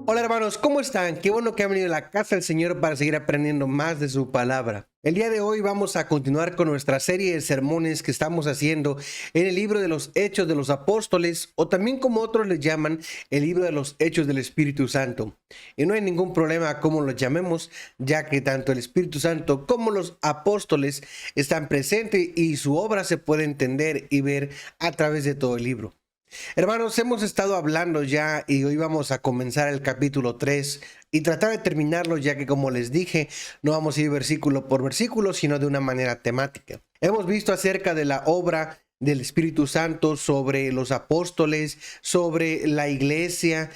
Hola hermanos, ¿cómo están? Qué bueno que han venido a la casa del Señor para seguir aprendiendo más de su palabra. El día de hoy vamos a continuar con nuestra serie de sermones que estamos haciendo en el libro de los Hechos de los Apóstoles, o también como otros le llaman, el libro de los Hechos del Espíritu Santo. Y no hay ningún problema cómo lo llamemos, ya que tanto el Espíritu Santo como los apóstoles están presentes y su obra se puede entender y ver a través de todo el libro. Hermanos, hemos estado hablando ya y hoy vamos a comenzar el capítulo 3 y tratar de terminarlo, ya que como les dije, no vamos a ir versículo por versículo, sino de una manera temática. Hemos visto acerca de la obra del Espíritu Santo sobre los apóstoles, sobre la iglesia,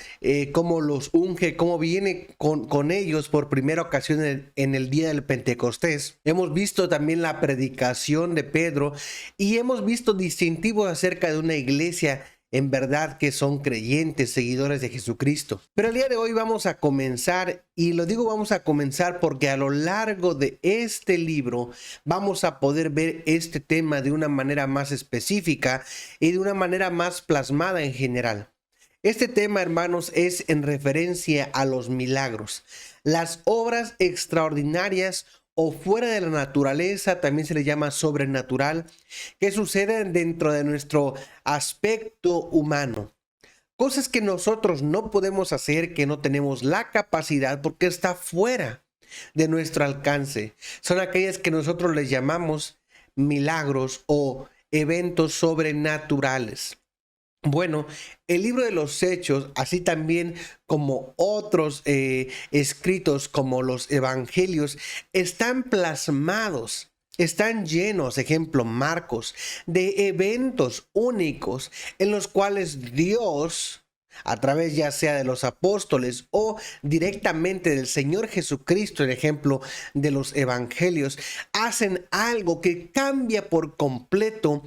cómo los unge, cómo viene con ellos por primera ocasión en el día del Pentecostés. Hemos visto también la predicación de Pedro y hemos visto distintivos acerca de una iglesia en verdad que son creyentes, seguidores de Jesucristo. Pero el día de hoy vamos a comenzar, y lo digo vamos a comenzar porque a lo largo de este libro vamos a poder ver este tema de una manera más específica y de una manera más plasmada en general. Este tema, hermanos, es en referencia a los milagros, las obras extraordinarias o fuera de la naturaleza, también se le llama sobrenatural, que suceden dentro de nuestro aspecto humano. Cosas que nosotros no podemos hacer, que no tenemos la capacidad porque está fuera de nuestro alcance. Son aquellas que nosotros les llamamos milagros o eventos sobrenaturales. Bueno, el libro de los Hechos, así también como otros escritos como los evangelios, están plasmados, están llenos, ejemplo Marcos, de eventos únicos en los cuales Dios, a través ya sea de los apóstoles o directamente del Señor Jesucristo, el ejemplo de los evangelios, hacen algo que cambia por completo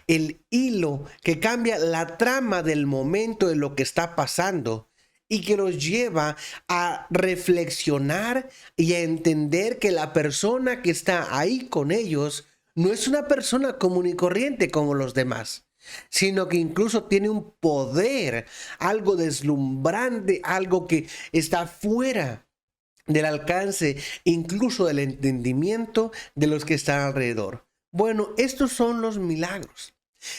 el hilo, que cambia la trama del momento de lo que está pasando y que los lleva a reflexionar y a entender que la persona que está ahí con ellos no es una persona común y corriente como los demás, sino que incluso tiene un poder, algo deslumbrante, algo que está fuera del alcance, incluso del entendimiento de los que están alrededor. Bueno, estos son los milagros.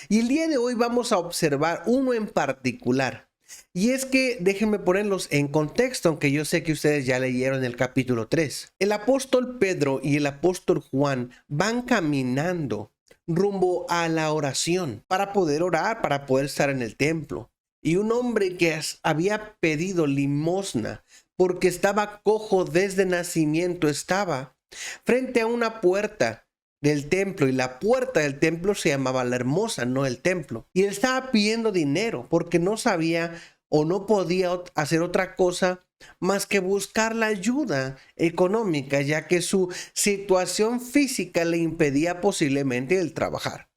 Y el día de hoy vamos a observar uno en particular. Y es que déjenme ponerlos en contexto, aunque yo sé que ustedes ya leyeron el capítulo 3. El apóstol Pedro y el apóstol Juan van caminando rumbo a la oración para poder orar, para poder estar en el templo. Y un hombre que había pedido limosna porque estaba cojo desde nacimiento estaba frente a una puerta del templo, y la puerta del templo se llamaba La Hermosa, no el templo. Y él estaba pidiendo dinero porque no sabía o no podía hacer otra cosa más que buscar la ayuda económica, ya que su situación física le impedía posiblemente el trabajar.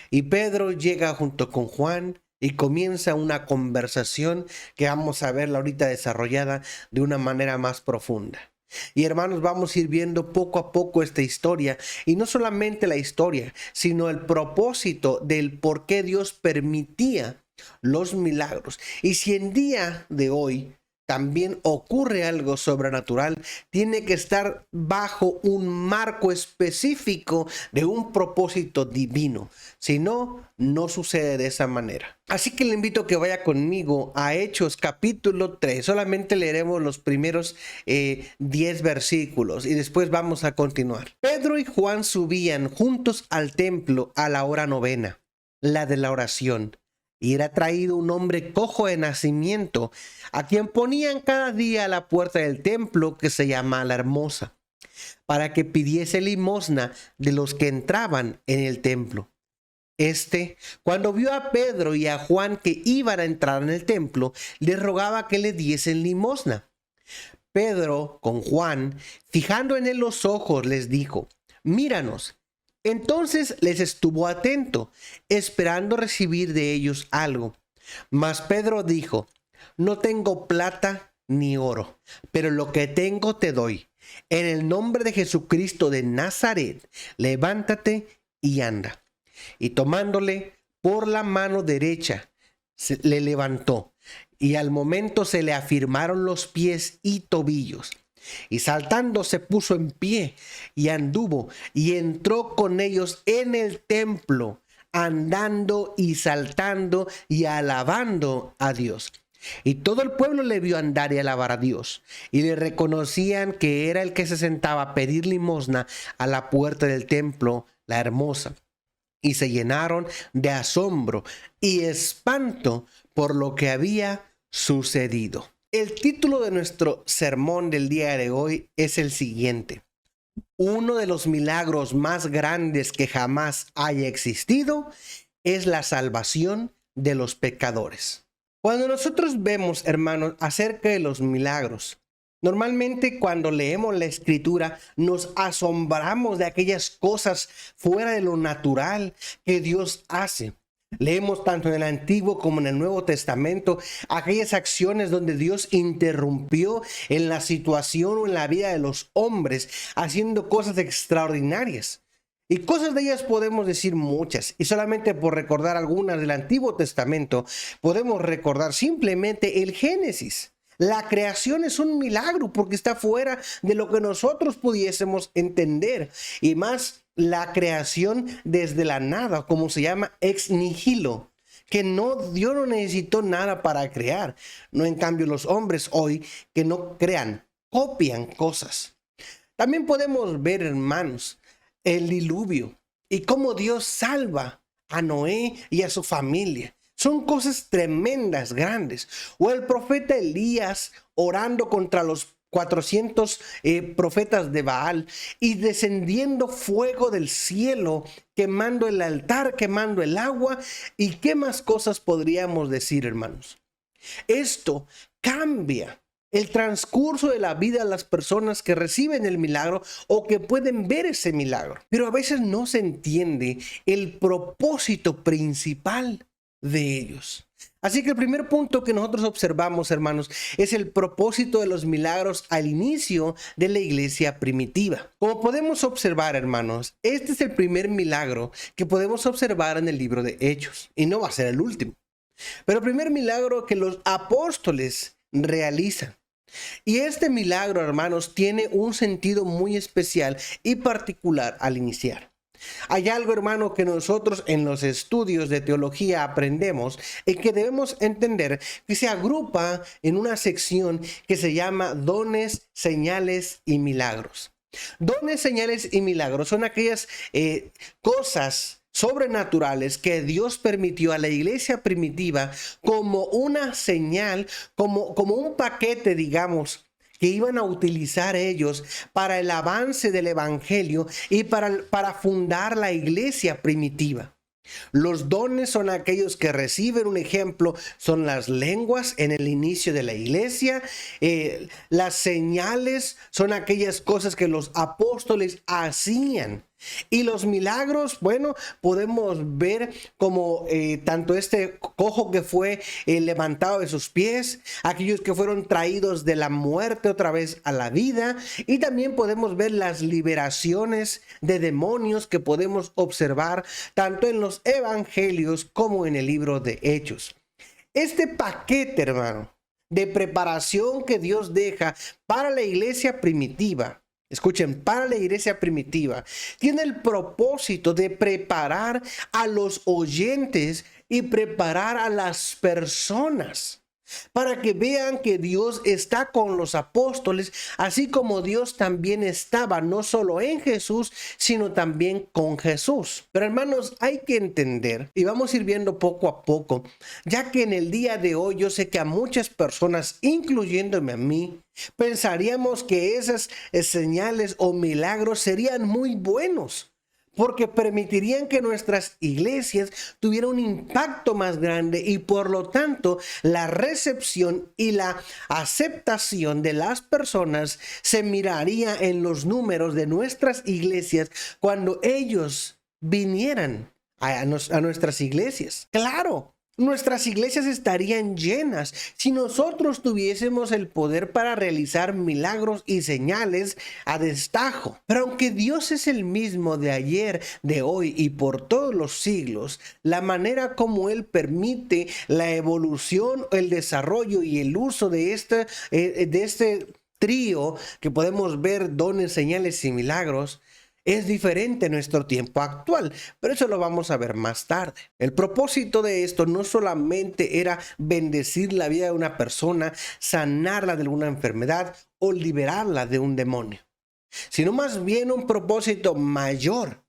Y Pedro llega junto con Juan y comienza una conversación que vamos a verla ahorita desarrollada de una manera más profunda. Y hermanos, vamos a ir viendo poco a poco esta historia, y no solamente la historia, sino el propósito del por qué Dios permitía los milagros. Y si en día de hoy también ocurre algo sobrenatural, tiene que estar bajo un marco específico de un propósito divino. Si no, no sucede de esa manera. Así que le invito a que vaya conmigo a Hechos capítulo 3. Solamente leeremos los primeros 10 versículos y después vamos a continuar. Pedro y Juan subían juntos al templo a la hora novena, la de la oración. Y era traído un hombre cojo de nacimiento, a quien ponían cada día a la puerta del templo, que se llama La Hermosa, para que pidiese limosna de los que entraban en el templo. Cuando vio a Pedro y a Juan que iban a entrar en el templo, les rogaba que le diesen limosna. Pedro, con Juan, fijando en él los ojos, les dijo: míranos. Entonces les estuvo atento, esperando recibir de ellos algo. Mas Pedro dijo: no tengo plata ni oro, pero lo que tengo te doy. En el nombre de Jesucristo de Nazaret, levántate y anda. Y tomándole por la mano derecha, le levantó, y al momento se le afirmaron los pies y tobillos. Y saltando se puso en pie y anduvo y entró con ellos en el templo, andando y saltando y alabando a Dios. Y todo el pueblo le vio andar y alabar a Dios, y le reconocían que era el que se sentaba a pedir limosna a la puerta del templo, la hermosa. Y se llenaron de asombro y espanto por lo que había sucedido. El título de nuestro sermón del día de hoy es el siguiente: uno de los milagros más grandes que jamás haya existido es la salvación de los pecadores. Cuando nosotros vemos, hermanos, acerca de los milagros, normalmente cuando leemos la escritura nos asombramos de aquellas cosas fuera de lo natural que Dios hace. Leemos tanto en el Antiguo como en el Nuevo Testamento aquellas acciones donde Dios interrumpió en la situación o en la vida de los hombres, haciendo cosas extraordinarias. Y cosas de ellas podemos decir muchas, y solamente por recordar algunas del Antiguo Testamento, podemos recordar simplemente el Génesis. La creación es un milagro porque está fuera de lo que nosotros pudiésemos entender, y más la creación desde la nada, como se llama ex nihilo, que Dios no necesitó nada para crear. No, en cambio, los hombres hoy que no crean, copian cosas. También podemos ver, hermanos, el diluvio y cómo Dios salva a Noé y a su familia. Son cosas tremendas, grandes. O el profeta Elías orando contra los 400 profetas de Baal y descendiendo fuego del cielo, quemando el altar, quemando el agua. ¿Y qué más cosas podríamos decir, hermanos? Esto cambia el transcurso de la vida de las personas que reciben el milagro o que pueden ver ese milagro. Pero a veces no se entiende el propósito principal de ellos. Así que el primer punto que nosotros observamos, hermanos, es el propósito de los milagros al inicio de la iglesia primitiva. Como podemos observar, hermanos, este es el primer milagro que podemos observar en el libro de Hechos, y no va a ser el último. Pero el primer milagro que los apóstoles realizan. Y este milagro, hermanos, tiene un sentido muy especial y particular al iniciar. Hay algo, hermano, que nosotros en los estudios de teología aprendemos y que debemos entender, que se agrupa en una sección que se llama dones, señales y milagros. Dones, señales y milagros son aquellas cosas sobrenaturales que Dios permitió a la iglesia primitiva como una señal, como un paquete, digamos, que iban a utilizar ellos para el avance del evangelio y para fundar la iglesia primitiva. Los dones son aquellos que reciben un ejemplo, son las lenguas en el inicio de la iglesia. Las señales son aquellas cosas que los apóstoles hacían. Y los milagros, bueno, podemos ver como tanto este cojo que fue levantado de sus pies, aquellos que fueron traídos de la muerte otra vez a la vida, y también podemos ver las liberaciones de demonios que podemos observar tanto en los evangelios como en el libro de Hechos. Este paquete, hermano, de preparación que Dios deja para la iglesia primitiva, escuchen, para la iglesia primitiva, tiene el propósito de preparar a los oyentes y preparar a las personas para que vean que Dios está con los apóstoles, así como Dios también estaba no solo en Jesús, sino también con Jesús. Pero hermanos, hay que entender, y vamos a ir viendo poco a poco, ya que en el día de hoy yo sé que a muchas personas, incluyéndome a mí, pensaríamos que esas señales o milagros serían muy buenos, porque permitirían que nuestras iglesias tuvieran un impacto más grande y por lo tanto la recepción y la aceptación de las personas se miraría en los números de nuestras iglesias cuando ellos vinieran a nuestras iglesias. Claro, Nuestras iglesias estarían llenas si nosotros tuviésemos el poder para realizar milagros y señales a destajo. Pero aunque Dios es el mismo de ayer, de hoy y por todos los siglos, la manera como Él permite la evolución, el desarrollo y el uso de este trío que podemos ver, dones, señales y milagros, es diferente en nuestro tiempo actual, pero eso lo vamos a ver más tarde. El propósito de esto no solamente era bendecir la vida de una persona, sanarla de alguna enfermedad o liberarla de un demonio, sino más bien un propósito mayor,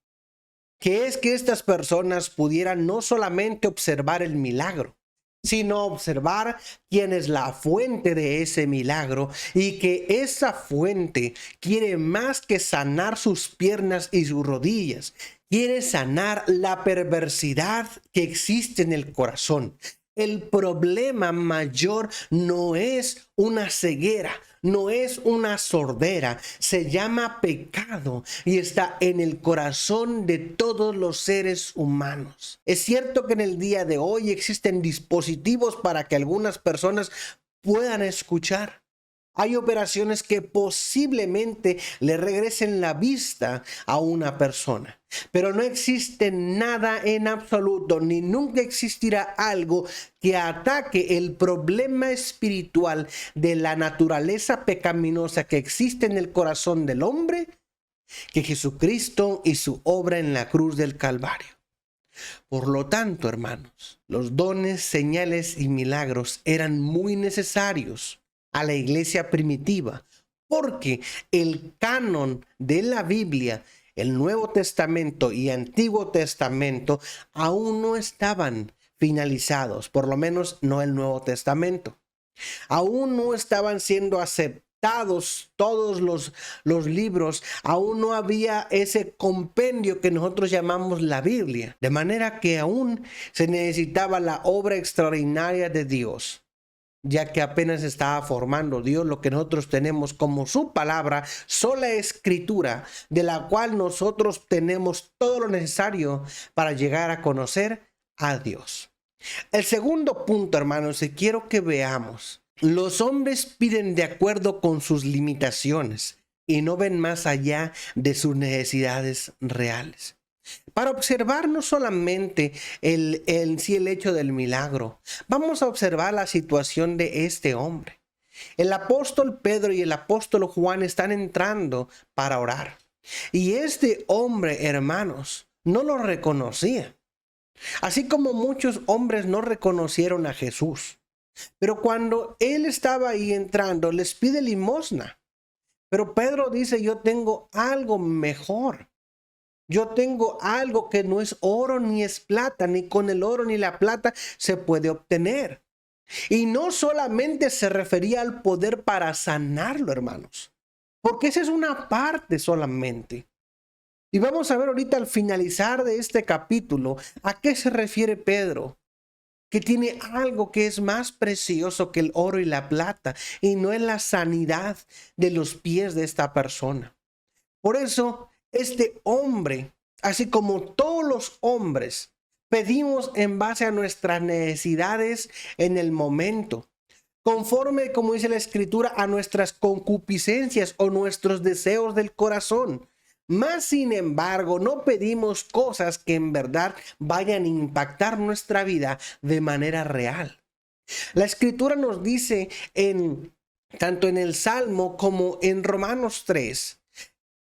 que es que estas personas pudieran no solamente observar el milagro, sino observar quién es la fuente de ese milagro y que esa fuente quiere más que sanar sus piernas y sus rodillas, quiere sanar la perversidad que existe en el corazón. El problema mayor no es una ceguera, no es una sordera, se llama pecado y está en el corazón de todos los seres humanos. Es cierto que en el día de hoy existen dispositivos para que algunas personas puedan escuchar. Hay operaciones que posiblemente le regresen la vista a una persona, pero no existe nada en absoluto, ni nunca existirá algo que ataque el problema espiritual de la naturaleza pecaminosa que existe en el corazón del hombre, que Jesucristo y su obra en la cruz del Calvario. Por lo tanto, hermanos, los dones, señales y milagros eran muy necesarios a la iglesia primitiva, porque el canon de la Biblia, el Nuevo Testamento y Antiguo Testamento, aún no estaban finalizados, por lo menos no el Nuevo Testamento. Aún no estaban siendo aceptados todos los libros, aún no había ese compendio que nosotros llamamos la Biblia, de manera que aún se necesitaba la obra extraordinaria de Dios, ya que apenas estaba formando Dios lo que nosotros tenemos como su palabra, sola escritura, de la cual nosotros tenemos todo lo necesario para llegar a conocer a Dios. El segundo punto, hermanos, y quiero que veamos, los hombres piden de acuerdo con sus limitaciones y no ven más allá de sus necesidades reales. Para observar no solamente el hecho del milagro, vamos a observar la situación de este hombre. El apóstol Pedro y el apóstol Juan están entrando para orar. Y este hombre, hermanos, no lo reconocía. Así como muchos hombres no reconocieron a Jesús. Pero cuando él estaba ahí entrando, les pide limosna. Pero Pedro dice, yo tengo algo mejor. Yo tengo algo que no es oro ni es plata, ni con el oro ni la plata se puede obtener. Y no solamente se refería al poder para sanarlo, hermanos, porque esa es una parte solamente. Y vamos a ver ahorita al finalizar de este capítulo a qué se refiere Pedro, que tiene algo que es más precioso que el oro y la plata, y no es la sanidad de los pies de esta persona. Por eso, este hombre, así como todos los hombres, pedimos en base a nuestras necesidades en el momento, conforme, como dice la Escritura, a nuestras concupiscencias o nuestros deseos del corazón. Más sin embargo, no pedimos cosas que en verdad vayan a impactar nuestra vida de manera real. La Escritura nos dice tanto en el Salmo como en Romanos 3,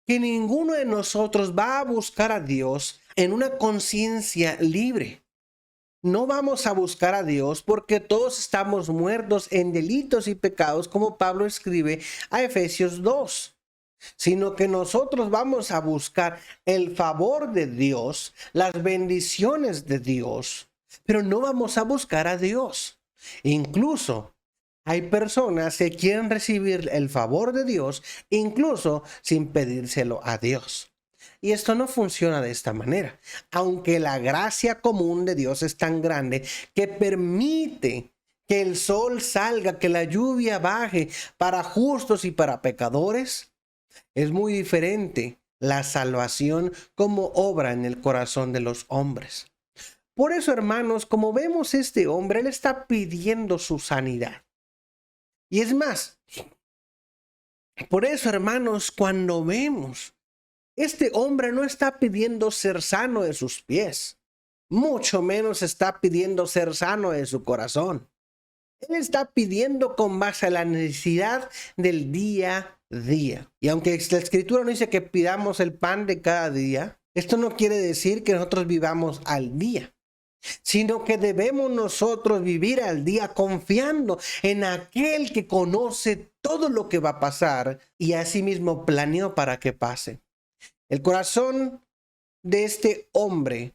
que ninguno de nosotros va a buscar a Dios en una conciencia libre. No vamos a buscar a Dios porque todos estamos muertos en delitos y pecados, como Pablo escribe a Efesios 2. Sino que nosotros vamos a buscar el favor de Dios, las bendiciones de Dios, pero no vamos a buscar a Dios. Incluso hay personas que quieren recibir el favor de Dios, incluso sin pedírselo a Dios. Y esto no funciona de esta manera, aunque la gracia común de Dios es tan grande que permite que el sol salga, que la lluvia baje para justos y para pecadores. Es muy diferente la salvación como obra en el corazón de los hombres. Por eso, hermanos, como vemos este hombre, él está pidiendo su sanidad. Y es más, por eso, hermanos, cuando vemos, este hombre no está pidiendo ser sano de sus pies, mucho menos está pidiendo ser sano de su corazón. Él está pidiendo con base a la necesidad del día a día. Y aunque la escritura no dice que pidamos el pan de cada día, esto no quiere decir que nosotros vivamos al día, sino que debemos nosotros vivir al día confiando en aquel que conoce todo lo que va a pasar y asimismo planeó para que pase. El corazón de este hombre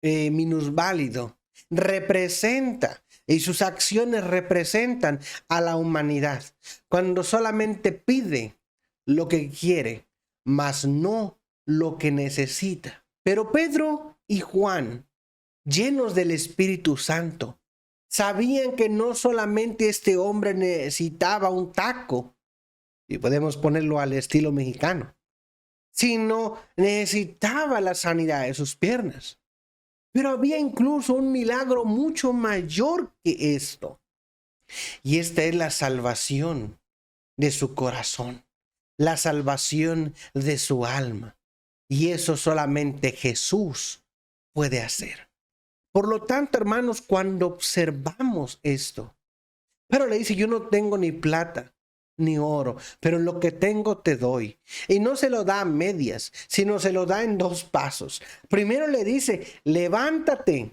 minusválido representa, y sus acciones representan a la humanidad, cuando solamente pide lo que quiere, mas no lo que necesita. Pero Pedro y Juan, llenos del Espíritu Santo, sabían que no solamente este hombre necesitaba un taco, y podemos ponerlo al estilo mexicano, sino necesitaba la sanidad de sus piernas. Pero había incluso un milagro mucho mayor que esto. Y esta es la salvación de su corazón, la salvación de su alma. Y eso solamente Jesús puede hacer. Por lo tanto, hermanos, cuando observamos esto, pero le dice, yo no tengo ni plata ni oro, pero lo que tengo te doy. Y no se lo da a medias, sino se lo da en dos pasos. Primero le dice, levántate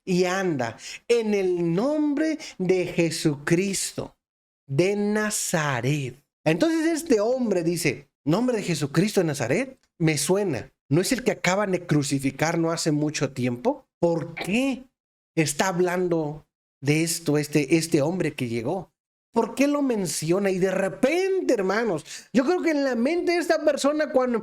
y anda en el nombre de Jesucristo de Nazaret. Entonces este hombre dice, nombre de Jesucristo de Nazaret, me suena. ¿No es el que acaban de crucificar no hace mucho tiempo? ¿Por qué está hablando de esto este hombre que llegó? ¿Por qué lo menciona? Y de repente, hermanos, yo creo que en la mente de esta persona cuando,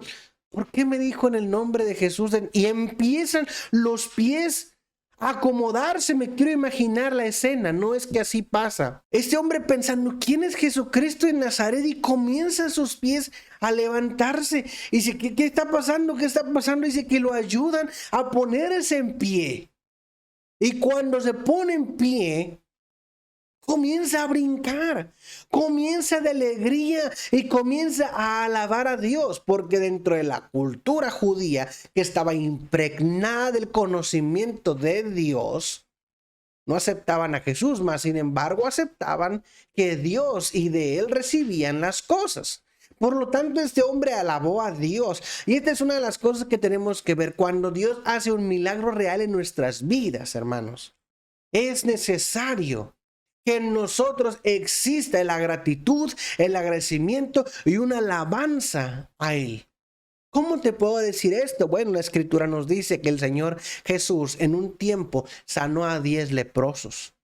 ¿por qué me dijo en el nombre de Jesús? Y empiezan los pies a acomodarse. Me quiero imaginar la escena, no es que así pasa. Este hombre pensando, ¿quién es Jesucristo de Nazaret? Y comienzan sus pies a levantarse. Y dice, ¿qué está pasando? ¿Qué está pasando? Dice que lo ayudan a ponerse en pie. Y cuando se pone en pie, comienza a brincar, comienza de alegría y comienza a alabar a Dios, porque dentro de la cultura judía que estaba impregnada del conocimiento de Dios, no aceptaban a Jesús, mas sin embargo aceptaban que Dios y de él recibían las cosas. Por lo tanto, este hombre alabó a Dios. Y esta es una de las cosas que tenemos que ver cuando Dios hace un milagro real en nuestras vidas, hermanos. Es necesario que en nosotros exista la gratitud, el agradecimiento y una alabanza a Él. ¿Cómo te puedo decir esto? Bueno, la escritura nos dice que el Señor Jesús en un tiempo sanó a 10 leprosos.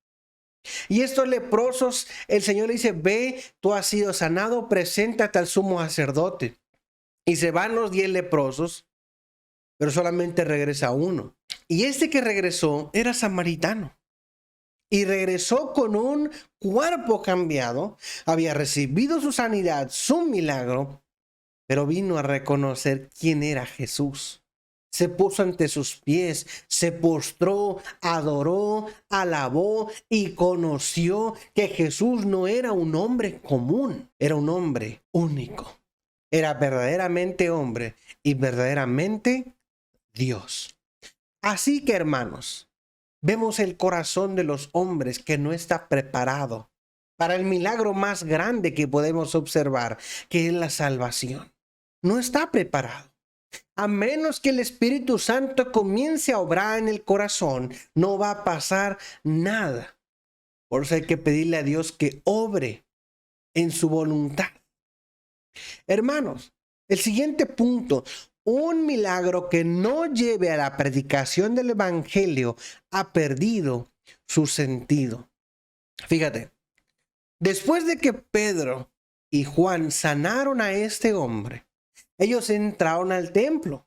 Y estos leprosos, el Señor le dice, ve, tú has sido sanado, preséntate al sumo sacerdote. Y se van los 10 leprosos, pero solamente regresa uno. Y este que regresó era samaritano. Y regresó con un cuerpo cambiado, había recibido su sanidad, su milagro, pero vino a reconocer quién era Jesús. Se puso ante sus pies, se postró, adoró, alabó y conoció que Jesús no era un hombre común, era un hombre único. Era verdaderamente hombre y verdaderamente Dios. Así que, hermanos, vemos el corazón de los hombres que no está preparado para el milagro más grande que podemos observar, que es la salvación. No está preparado. A menos que el Espíritu Santo comience a obrar en el corazón, no va a pasar nada. Por eso hay que pedirle a Dios que obre en su voluntad. Hermanos, el siguiente punto. Un milagro que no lleve a la predicación del evangelio ha perdido su sentido. Fíjate, después de que Pedro y Juan sanaron a este hombre, ellos entraron al templo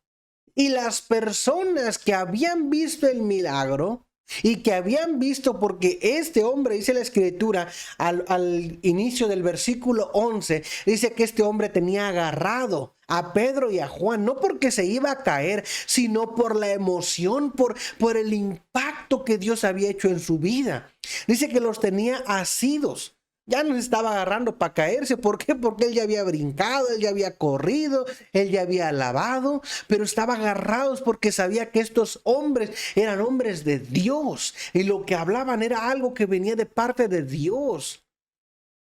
y las personas que habían visto el milagro y que habían visto, porque este hombre, dice la escritura al inicio del versículo 11, dice que este hombre tenía agarrado a Pedro y a Juan, no porque se iba a caer, sino por la emoción, por el impacto que Dios había hecho en su vida. Dice que los tenía asidos. Ya no se estaba agarrando para caerse. ¿Por qué? Porque él ya había brincado, él ya había corrido, él ya había alabado, pero estaba agarrados porque sabía que estos hombres eran hombres de Dios y lo que hablaban era algo que venía de parte de Dios.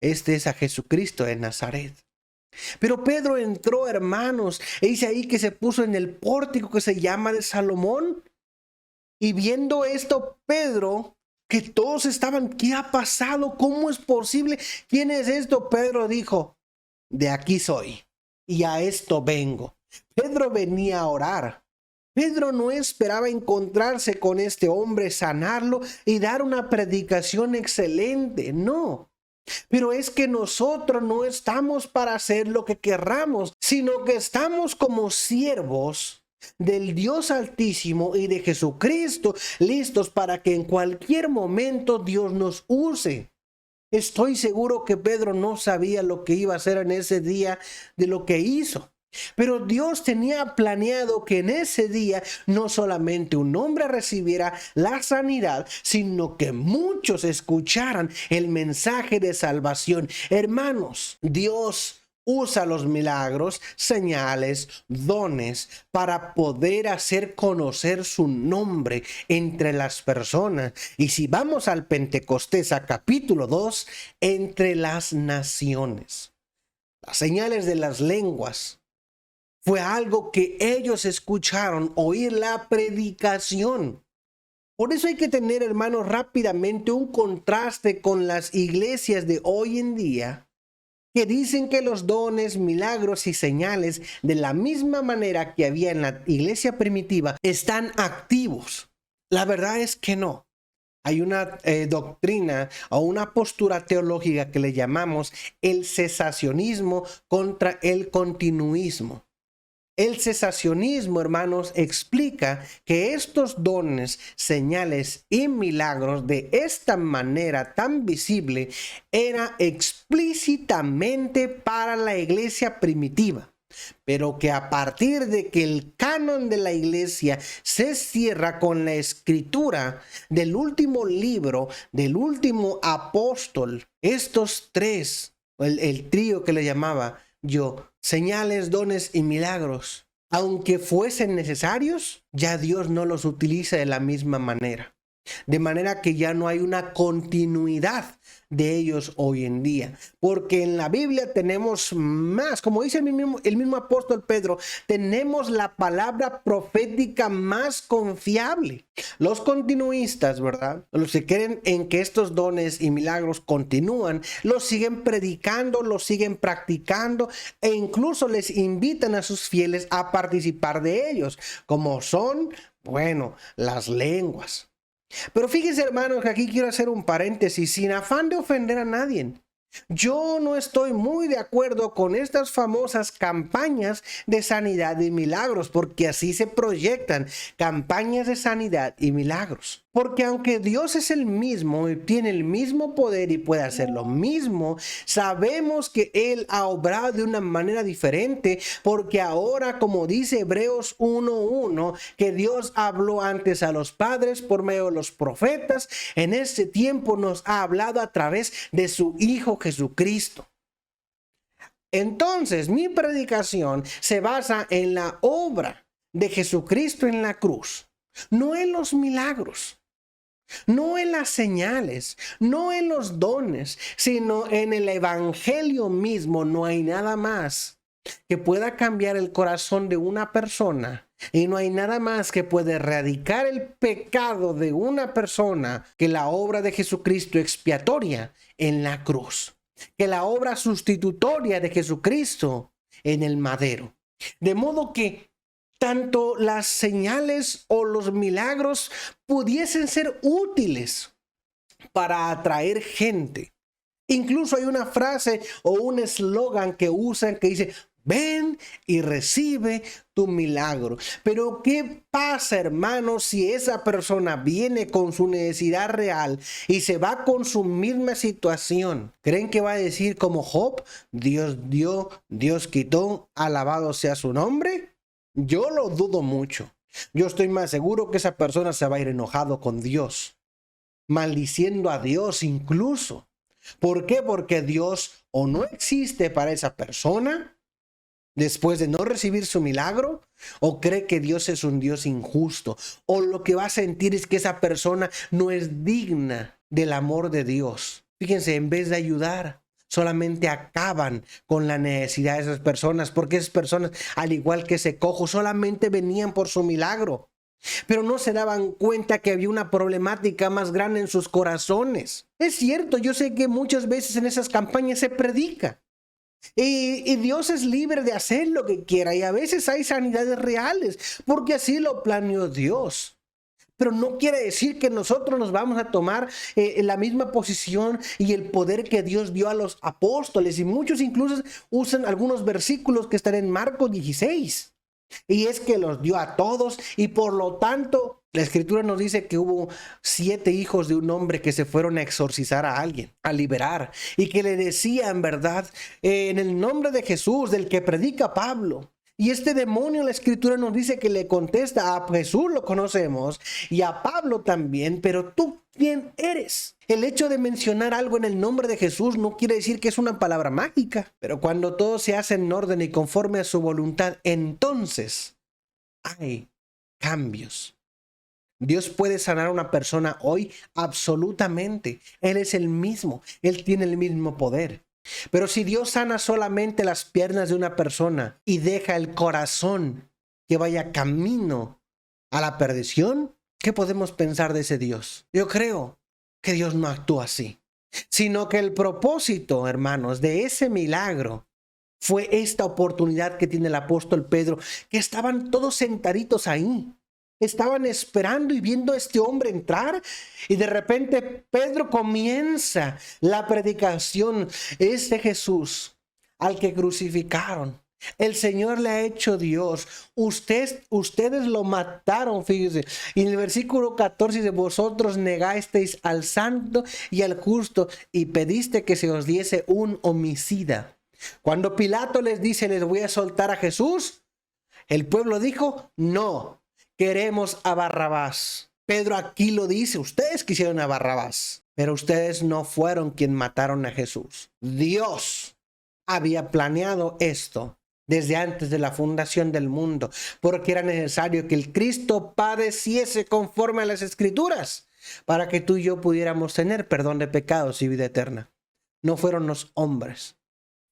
Este es a Jesucristo de Nazaret. Pero Pedro entró, hermanos, e dice ahí que se puso en el pórtico que se llama de Salomón. Y viendo esto, Pedro, que todos estaban, ¿qué ha pasado? ¿Cómo es posible? ¿Quién es esto? Pedro dijo, de aquí soy y a esto vengo. Pedro venía a orar. Pedro no esperaba encontrarse con este hombre, sanarlo y dar una predicación excelente, no. Pero es que nosotros no estamos para hacer lo que querramos, sino que estamos como siervos del Dios Altísimo y de Jesucristo, listos para que en cualquier momento Dios nos use. Estoy seguro que Pedro no sabía lo que iba a hacer en ese día de lo que hizo. Pero Dios tenía planeado que en ese día no solamente un hombre recibiera la sanidad, sino que muchos escucharan el mensaje de salvación. Hermanos, Dios usa los milagros, señales, dones para poder hacer conocer su nombre entre las personas. Y si vamos al Pentecostés, a capítulo 2, entre las naciones. Las señales de las lenguas fue algo que ellos escucharon, oír la predicación. Por eso hay que tener, hermanos, rápidamente un contraste con las iglesias de hoy en día, que dicen que los dones, milagros y señales, de la misma manera que había en la iglesia primitiva, están activos. La verdad es que no. Hay una doctrina o una postura teológica que le llamamos el cesacionismo contra el continuismo. El cesacionismo, hermanos, explica que estos dones, señales y milagros de esta manera tan visible era explícitamente para la iglesia primitiva, pero que a partir de que el canon de la iglesia se cierra con la escritura del último libro, del último apóstol, estos tres, el trío que le llamaba yo, señales, dones y milagros, aunque fuesen necesarios, ya Dios no los utiliza de la misma manera. De manera que ya no hay una continuidad de ellos hoy en día. Porque en la Biblia tenemos más, como dice el mismo apóstol Pedro, tenemos la palabra profética más confiable. Los continuistas, ¿verdad? Los que creen en que estos dones y milagros continúan, los siguen predicando, los siguen practicando e incluso les invitan a sus fieles a participar de ellos, como son, bueno, las lenguas. Pero fíjense, hermanos, que aquí quiero hacer un paréntesis sin afán de ofender a nadie. Yo no estoy muy de acuerdo con estas famosas campañas de sanidad y milagros, porque así se proyectan campañas de sanidad y milagros. Porque aunque Dios es el mismo y tiene el mismo poder y puede hacer lo mismo, sabemos que Él ha obrado de una manera diferente, porque ahora, como dice Hebreos 1:1, que Dios habló antes a los padres por medio de los profetas, en este tiempo nos ha hablado a través de su Hijo Jesucristo. Entonces, mi predicación se basa en la obra de Jesucristo en la cruz, no en los milagros. No en las señales, no en los dones, sino en el evangelio mismo. No hay nada más que pueda cambiar el corazón de una persona, y no hay nada más que pueda erradicar el pecado de una persona que la obra de Jesucristo expiatoria en la cruz, que la obra sustitutoria de Jesucristo en el madero. De modo que tanto las señales o los milagros pudiesen ser útiles para atraer gente. Incluso hay una frase o un eslogan que usan que dice: Ven y recibe tu milagro. Pero ¿qué pasa, hermanos, si esa persona viene con su necesidad real y se va con su misma situación? ¿Creen que va a decir como Job, Dios dio, Dios quitó, alabado sea su nombre? Yo lo dudo mucho. Yo estoy más seguro que esa persona se va a ir enojado con Dios, maldiciendo a Dios incluso. ¿Por qué? Porque Dios o no existe para esa persona después de no recibir su milagro, o cree que Dios es un Dios injusto, o lo que va a sentir es que esa persona no es digna del amor de Dios. Fíjense, en vez de ayudar, solamente acaban con la necesidad de esas personas, porque esas personas, al igual que ese cojo, solamente venían por su milagro, pero no se daban cuenta que había una problemática más grande en sus corazones. Es cierto, yo sé que muchas veces en esas campañas se predica. Y Dios es libre de hacer lo que quiera, y a veces hay sanidades reales, porque así lo planeó Dios. Pero no quiere decir que nosotros nos vamos a tomar la misma posición y el poder que Dios dio a los apóstoles. Y muchos incluso usan algunos versículos que están en Marcos 16. Y es que los dio a todos, y por lo tanto la escritura nos dice que hubo 7 hijos de un hombre que se fueron a exorcizar a alguien, a liberar, y que le decían, ¿verdad? En el nombre de Jesús, del que predica Pablo. Y este demonio, la escritura nos dice que le contesta: a Jesús lo conocemos y a Pablo también, pero ¿tú quién eres? El hecho de mencionar algo en el nombre de Jesús no quiere decir que es una palabra mágica, pero cuando todo se hace en orden y conforme a su voluntad, entonces hay cambios. Dios puede sanar a una persona hoy absolutamente. Él es el mismo, Él tiene el mismo poder. Pero si Dios sana solamente las piernas de una persona y deja el corazón que vaya camino a la perdición, ¿qué podemos pensar de ese Dios? Yo creo que Dios no actúa así, sino que el propósito, hermanos, de ese milagro fue esta oportunidad que tiene el apóstol Pedro, que estaban todos sentaditos ahí. Estaban esperando y viendo a este hombre entrar, y de repente Pedro comienza la predicación. Este Jesús al que crucificaron, el Señor le ha hecho Dios. Ustedes lo mataron, fíjense. Y en el versículo 14 dice: vosotros negasteis al santo y al justo y pediste que se os diese un homicida. Cuando Pilato les dice: les voy a soltar a Jesús, el pueblo dijo: no, queremos a Barrabás. Pedro aquí lo dice: ustedes quisieron a Barrabás, pero ustedes no fueron quien mataron a Jesús. Dios había planeado esto desde antes de la fundación del mundo, porque era necesario que el Cristo padeciese conforme a las Escrituras, para que tú y yo pudiéramos tener perdón de pecados y vida eterna. No fueron los hombres,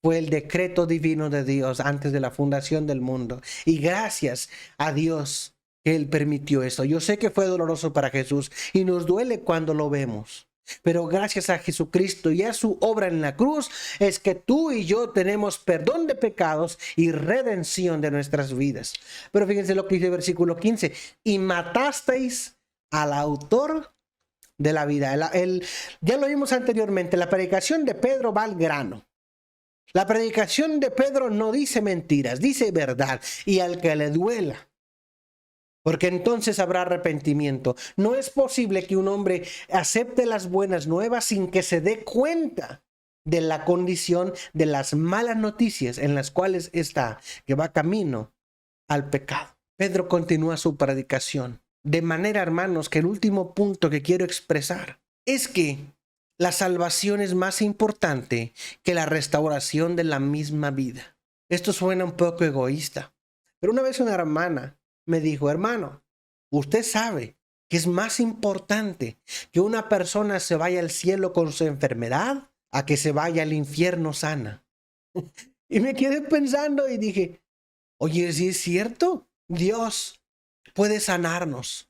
fue el decreto divino de Dios antes de la fundación del mundo. Y gracias a Dios que Él permitió esto. Yo sé que fue doloroso para Jesús y nos duele cuando lo vemos. Pero gracias a Jesucristo y a su obra en la cruz es que tú y yo tenemos perdón de pecados y redención de nuestras vidas. Pero fíjense lo que dice el versículo 15. Y matasteis al autor de la vida. Ya lo vimos anteriormente. La predicación de Pedro va al grano. La predicación de Pedro no dice mentiras, dice verdad. Y al que le duela, porque entonces habrá arrepentimiento. No es posible que un hombre acepte las buenas nuevas sin que se dé cuenta de la condición de las malas noticias en las cuales está, que va camino al pecado. Pedro continúa su predicación. De manera, hermanos, que el último punto que quiero expresar es que la salvación es más importante que la restauración de la misma vida. Esto suena un poco egoísta, pero una vez una hermana me dijo: hermano, usted sabe que es más importante que una persona se vaya al cielo con su enfermedad a que se vaya al infierno sana. Y me quedé pensando y dije: oye, sí es cierto, Dios puede sanarnos.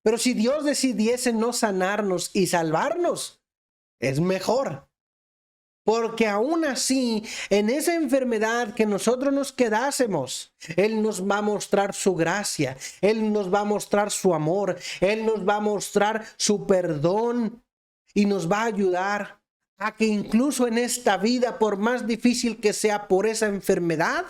Pero si Dios decidiese no sanarnos y salvarnos, es mejor. Porque aún así, en esa enfermedad que nosotros nos quedásemos, Él nos va a mostrar su gracia, Él nos va a mostrar su amor, Él nos va a mostrar su perdón y nos va a ayudar a que incluso en esta vida, por más difícil que sea por esa enfermedad,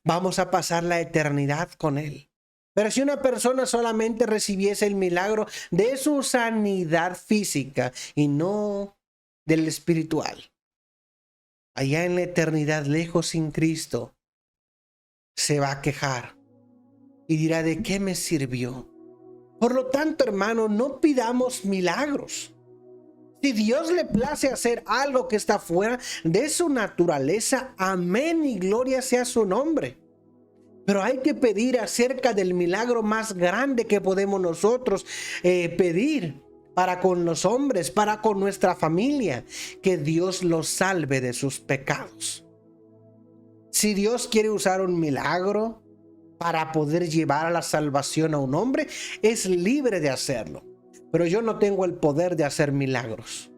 vamos a pasar la eternidad con Él. Pero si una persona solamente recibiese el milagro de su sanidad física y no del espiritual, allá en la eternidad, lejos sin Cristo, se va a quejar y dirá: ¿de qué me sirvió? Por lo tanto, hermano, no pidamos milagros. Si Dios le place hacer algo que está fuera de su naturaleza, amén y gloria sea su nombre. Pero hay que pedir acerca del milagro más grande que podemos nosotros pedir para con los hombres, para con nuestra familia, que Dios los salve de sus pecados. Si Dios quiere usar un milagro para poder llevar a la salvación a un hombre, es libre de hacerlo. Pero yo no tengo el poder de hacer milagros.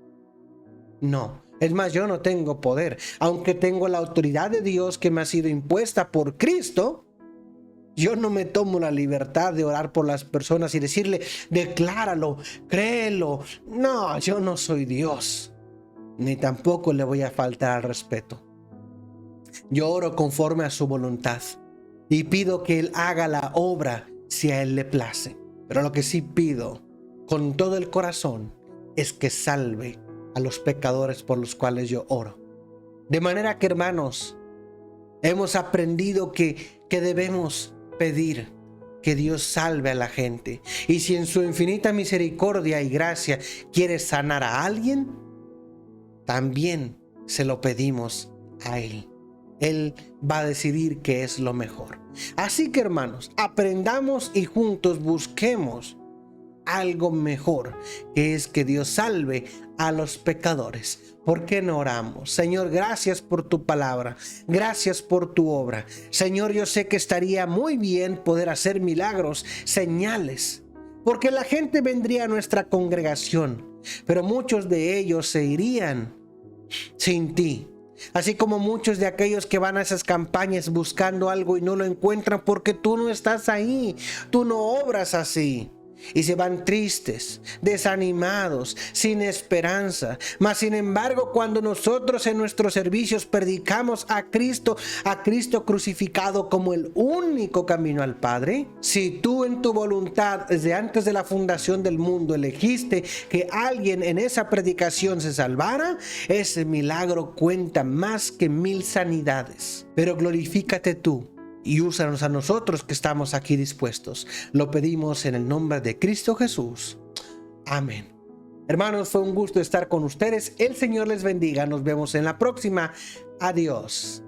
No, es más, yo no tengo poder. Aunque tengo la autoridad de Dios que me ha sido impuesta por Cristo, yo no me tomo la libertad de orar por las personas y decirle: decláralo, créelo. No, yo no soy Dios, ni tampoco le voy a faltar al respeto. Yo oro conforme a su voluntad y pido que Él haga la obra si a Él le place. Pero lo que sí pido con todo el corazón es que salve a los pecadores por los cuales yo oro. De manera que, hermanos, hemos aprendido que debemos pedir que Dios salve a la gente. Y si en su infinita misericordia y gracia quiere sanar a alguien, también se lo pedimos a Él. Él va a decidir qué es lo mejor. Así que, hermanos, aprendamos y juntos busquemos algo mejor, que es que Dios salve a los pecadores. ¿Por qué no oramos? Señor, gracias por tu palabra, gracias por tu obra. Señor, yo sé que estaría muy bien poder hacer milagros, señales, porque la gente vendría a nuestra congregación, pero muchos de ellos se irían sin ti. Así como muchos de aquellos que van a esas campañas buscando algo y no lo encuentran porque tú no estás ahí, tú no obras así. Y se van tristes, desanimados, sin esperanza. Mas sin embargo, cuando nosotros en nuestros servicios predicamos a Cristo crucificado como el único camino al Padre, si tú en tu voluntad desde antes de la fundación del mundo elegiste que alguien en esa predicación se salvara, ese milagro cuenta más que 1000 sanidades. Pero glorifícate tú y úsanos a nosotros que estamos aquí dispuestos. Lo pedimos en el nombre de Cristo Jesús. Amén. Hermanos, fue un gusto estar con ustedes. El Señor les bendiga. Nos vemos en la próxima. Adiós.